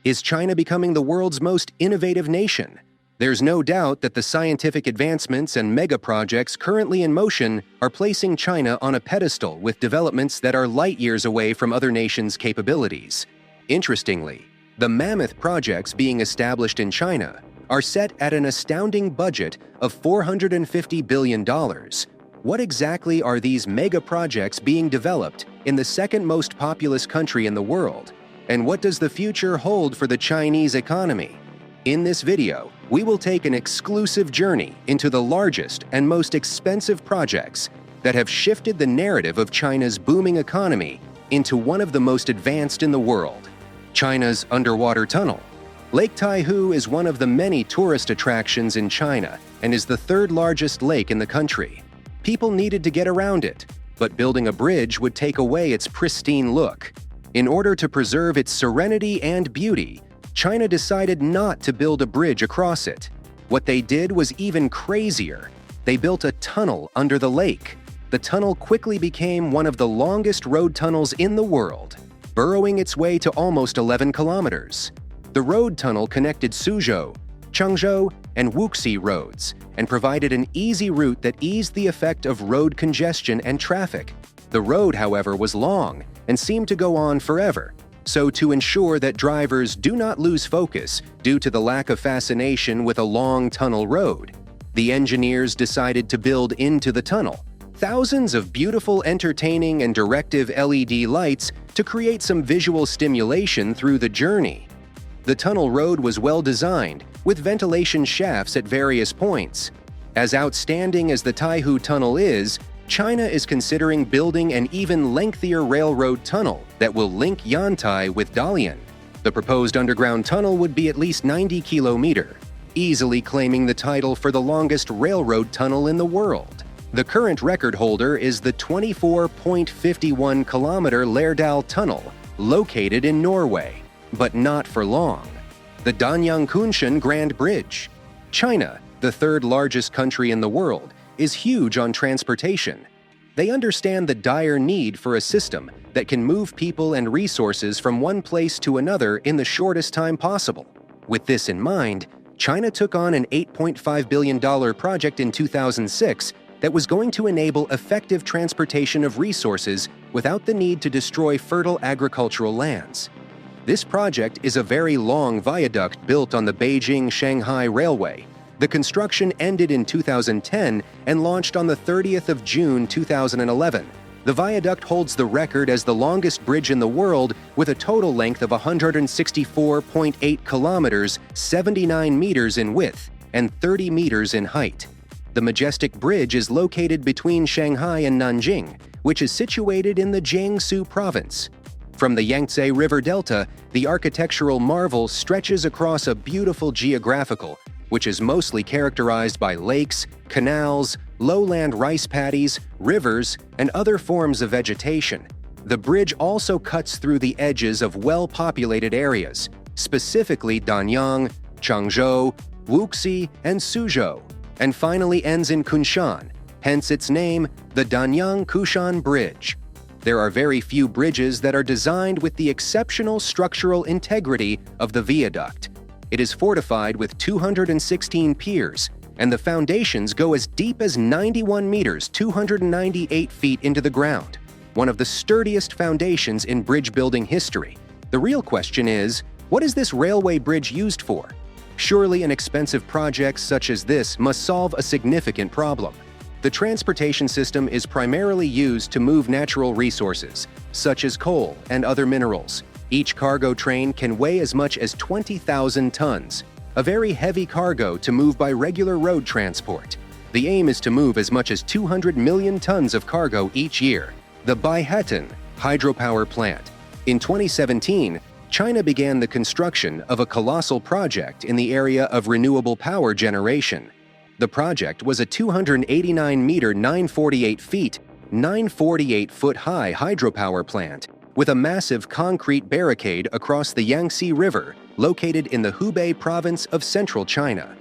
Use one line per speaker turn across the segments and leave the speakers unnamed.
Is China becoming the world's most innovative nation? There's no doubt that the scientific advancements and mega projects currently in motion are placing China on a pedestal with developments that are light years away from other nations' capabilities. Interestingly, the mammoth projects being established in China are set at an astounding budget of $450 billion. What exactly are these mega projects being developed in the second most populous country in the world? And what does the future hold for the Chinese economy? In this video, we will take an exclusive journey into the largest and most expensive projects that have shifted the narrative of China's booming economy into one of the most advanced in the world. China's underwater tunnel. Lake Taihu is one of the many tourist attractions in China and is the third largest lake in the country. People needed to get around it, but building a bridge would take away its pristine look. In order to preserve its serenity and beauty, China decided not to build a bridge across it. What they did was even crazier. They built a tunnel under the lake. The tunnel quickly became one of the longest road tunnels in the world, burrowing its way to almost 11 kilometers. The road tunnel connected Suzhou, Changzhou, and Wuxi roads and provided an easy route that eased the effect of road congestion and traffic. The road, however, was long and seemed to go on forever. So to ensure that drivers do not lose focus due to the lack of fascination with a long tunnel road, the engineers decided to build into the tunnel thousands of beautiful, entertaining, and directive LED lights to create some visual stimulation through the journey. The tunnel road was well designed, with ventilation shafts at various points. As outstanding as the Taihu Tunnel is, China is considering building an even lengthier railroad tunnel that will link Yantai with Dalian. The proposed underground tunnel would be at least 90 kilometers, easily claiming the title for the longest railroad tunnel in the world. The current record holder is the 24.51-kilometer Lærdal Tunnel, located in Norway, but not for long. The Danyang-Kunshan Grand Bridge. China, the third largest country in the world, is huge on transportation. They understand the dire need for a system that can move people and resources from one place to another in the shortest time possible. With this in mind, China took on an $8.5 billion project in 2006 that was going to enable effective transportation of resources without the need to destroy fertile agricultural lands. This project is a very long viaduct built on the Beijing-Shanghai Railway. The construction ended in 2010 and launched on the 30th of June 2011. The viaduct holds the record as the longest bridge in the world with a total length of 164.8 kilometers, 79 meters in width, and 30 meters in height. The majestic bridge is located between Shanghai and Nanjing, which is situated in the Jiangsu province. From the Yangtze River Delta, the architectural marvel stretches across a beautiful geographical, which is mostly characterized by lakes, canals, lowland rice paddies, rivers, and other forms of vegetation. The bridge also cuts through the edges of well-populated areas, specifically Danyang, Changzhou, Wuxi, and Suzhou, and finally ends in Kunshan, hence its name, the Danyang-Kushan Bridge. There are very few bridges that are designed with the exceptional structural integrity of the viaduct. It is fortified with 216 piers, and the foundations go as deep as 91 meters, 298 feet into the ground, one of the sturdiest foundations in bridge building history. The real question is, what is this railway bridge used for? Surely an expensive project such as this must solve a significant problem. The transportation system is primarily used to move natural resources, such as coal and other minerals. Each cargo train can weigh as much as 20,000 tons, a very heavy cargo to move by regular road transport. The aim is to move as much as 200 million tons of cargo each year. The Baihetan hydropower plant. In 2017, China began the construction of a colossal project in the area of renewable power generation. The project was a 289-meter, 948 feet, 948-foot-high hydropower plant with a massive concrete barricade across the Yangtze River located in the Hubei province of central China.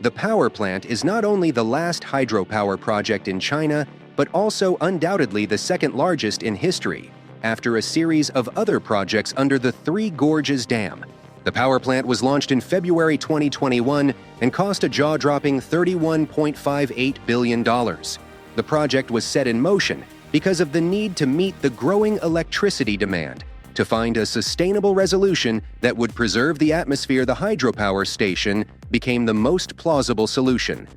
The power plant is not only the last hydropower project in China, but also undoubtedly the second largest in history, after a series of other projects under the Three Gorges Dam. The power plant was launched in February 2021 and cost a jaw-dropping $31.58 billion. The project was set in motion because of the need to meet the growing electricity demand. To find a sustainable resolution that would preserve the atmosphere, the hydropower station became the most plausible solution.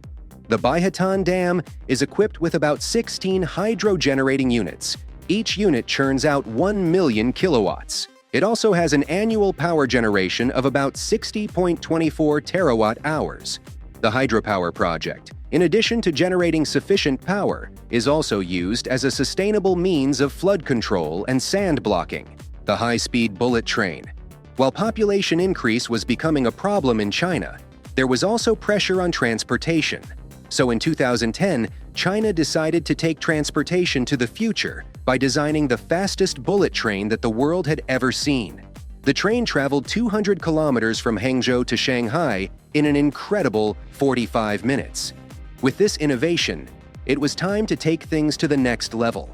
The Baihatan Dam is equipped with about 16 hydro-generating units. Each unit churns out 1 million kilowatts. It also has an annual power generation of about 60.24 terawatt-hours. The hydropower project, in addition to generating sufficient power, is also used as a sustainable means of flood control and sand blocking. The high-speed bullet train. While population increase was becoming a problem in China, there was also pressure on transportation. So in 2010, China decided to take transportation to the future by designing the fastest bullet train that the world had ever seen. The train traveled 200 kilometers from Hangzhou to Shanghai in an incredible 45 minutes. With this innovation, it was time to take things to the next level.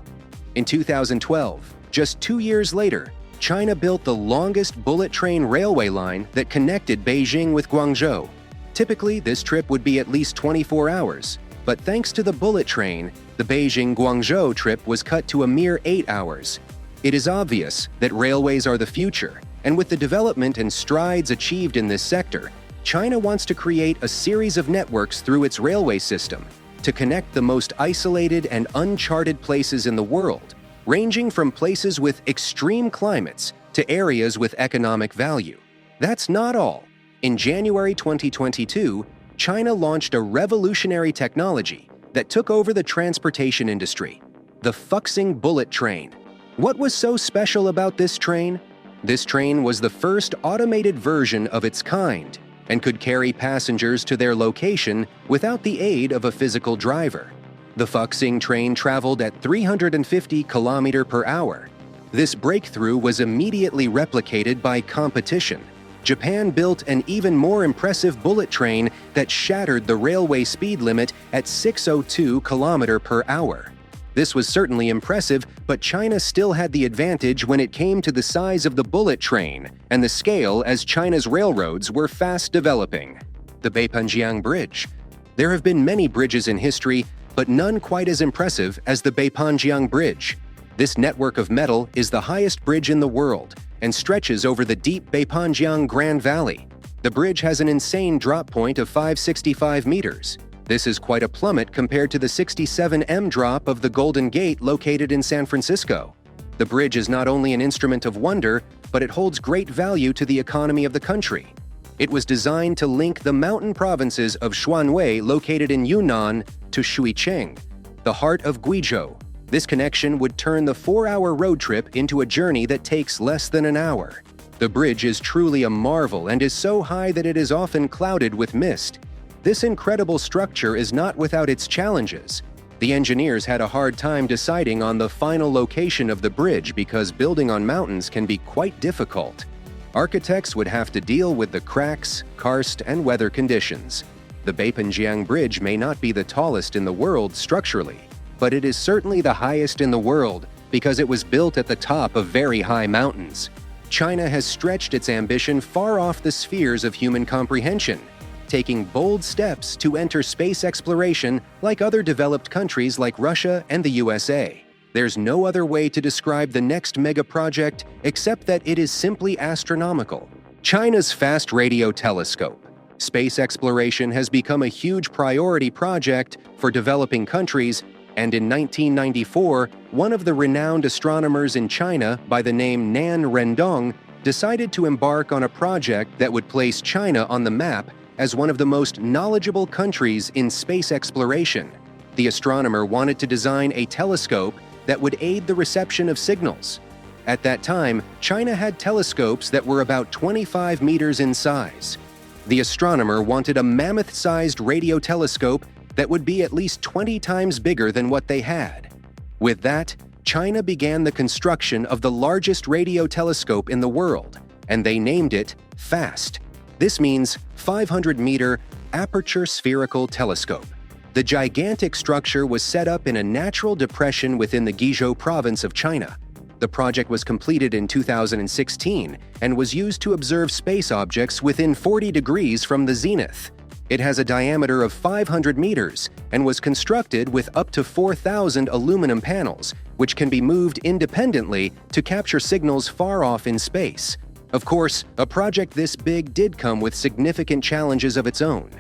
In 2012, just 2 years later, China built the longest bullet train railway line that connected Beijing with Guangzhou. Typically, this trip would be at least 24 hours, but thanks to the bullet train, the Beijing-Guangzhou trip was cut to a mere 8 hours. It is obvious that railways are the future, and with the development and strides achieved in this sector, China wants to create a series of networks through its railway system to connect the most isolated and uncharted places in the world, ranging from places with extreme climates to areas with economic value. That's not all. In January 2022, China launched a revolutionary technology that took over the transportation industry, the Fuxing bullet train. What was so special about this train? This train was the first automated version of its kind and could carry passengers to their location without the aid of a physical driver. The Fuxing train traveled at 350 km per hour. This breakthrough was immediately replicated by competition. Japan built an even more impressive bullet train that shattered the railway speed limit at 602 km per hour. This was certainly impressive, but China still had the advantage when it came to the size of the bullet train and the scale, as China's railroads were fast developing. The Beipanjiang Bridge. There have been many bridges in history, but none quite as impressive as the Beipanjiang Bridge. This network of metal is the highest bridge in the world and stretches over the deep Beipanjiang Grand Valley. The bridge has an insane drop point of 565 meters. This is quite a plummet compared to the 67 drop of the Golden Gate located in San Francisco. The bridge is not only an instrument of wonder, but it holds great value to the economy of the country. It was designed to link the mountain provinces of Shuanwei, located in Yunnan, to Shuicheng, the heart of Guizhou. This connection would turn the 4-hour road trip into a journey that takes less than an hour. The bridge is truly a marvel and is so high that it is often clouded with mist. This incredible structure is not without its challenges. The engineers had a hard time deciding on the final location of the bridge because building on mountains can be quite difficult. Architects would have to deal with the cracks, karst, and weather conditions. The Beipanjiang Bridge may not be the tallest in the world structurally, but it is certainly the highest in the world because it was built at the top of very high mountains. China has stretched its ambition far off the spheres of human comprehension, taking bold steps to enter space exploration like other developed countries like Russia and the USA. There's no other way to describe the next mega project except that it is simply astronomical. China's Fast Radio Telescope. Space exploration has become a huge priority project for developing countries, and in 1994, one of the renowned astronomers in China by the name Nan Rendong decided to embark on a project that would place China on the map as one of the most knowledgeable countries in space exploration. The astronomer wanted to design a telescope that would aid the reception of signals. At that time, China had telescopes that were about 25 meters in size. The astronomer wanted a mammoth-sized radio telescope that would be at least 20 times bigger than what they had. With that, China began the construction of the largest radio telescope in the world, and they named it FAST. This means 500-meter aperture spherical telescope. The gigantic structure was set up in a natural depression within the Guizhou province of China. The project was completed in 2016 and was used to observe space objects within 40 degrees from the zenith. It has a diameter of 500 meters and was constructed with up to 4,000 aluminum panels, which can be moved independently to capture signals far off in space. Of course, a project this big did come with significant challenges of its own.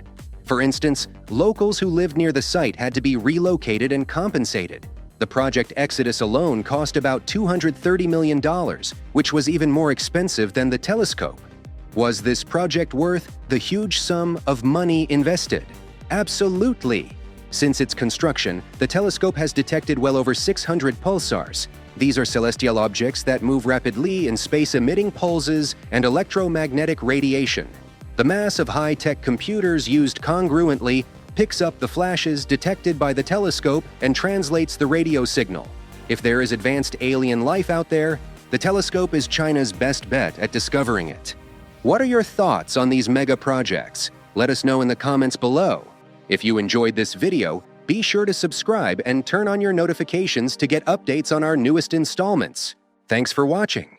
For instance, locals who lived near the site had to be relocated and compensated. The Project Exodus alone cost about $230 million, which was even more expensive than the telescope. Was this project worth the huge sum of money invested? Absolutely! Since its construction, the telescope has detected well over 600 pulsars. These are celestial objects that move rapidly in space, emitting pulses and electromagnetic radiation. The mass of high-tech computers used congruently picks up the flashes detected by the telescope and translates the radio signal. If there is advanced alien life out there, the telescope is China's best bet at discovering it. What are your thoughts on these mega projects? Let us know in the comments below. If you enjoyed this video, be sure to subscribe and turn on your notifications to get updates on our newest installments. Thanks for watching.